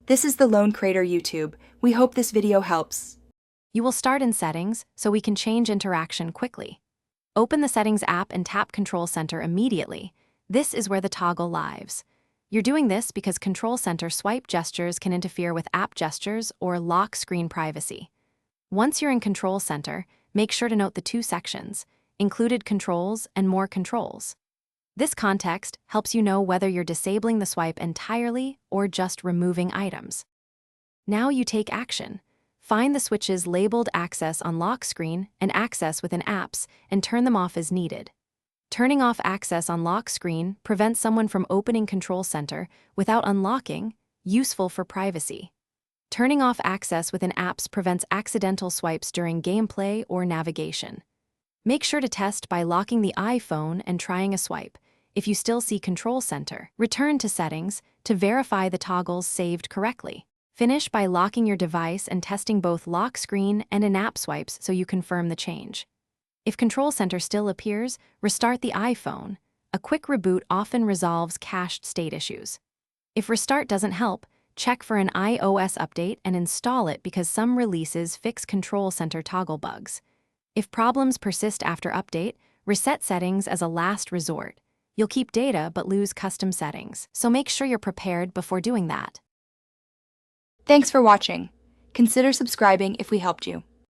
This is the Lone Crater YouTube. We hope this video helps. You will start in Settings so we can change interaction quickly. Open the Settings app and tap Control Center immediately. This is where the toggle lives. You're doing this because Control Center swipe gestures can interfere with app gestures or lock screen privacy. Once you're in Control Center, make sure to note the two sections, Included Controls and More Controls. This context helps you know whether you're disabling the swipe entirely or just removing items. Now you take action. Find the switches labeled Access on Lock Screen and Access within Apps and turn them off as needed. Turning off Access on Lock Screen prevents someone from opening Control Center without unlocking, useful for privacy. Turning off Access within Apps prevents accidental swipes during gameplay or navigation. Make sure to test by locking the iPhone and trying a swipe. If you still see Control Center, return to Settings to verify the toggles saved correctly. Finish by locking your device and testing both lock screen and in-app swipes so you confirm the change. If Control Center still appears, restart the iPhone. A quick reboot often resolves cached state issues. If restart doesn't help, check for an iOS update and install it because some releases fix Control Center toggle bugs. If problems persist after update, reset settings as a last resort. You'll keep data but lose custom settings, so make sure you're prepared before doing that. Thanks for watching. Consider subscribing if we helped you.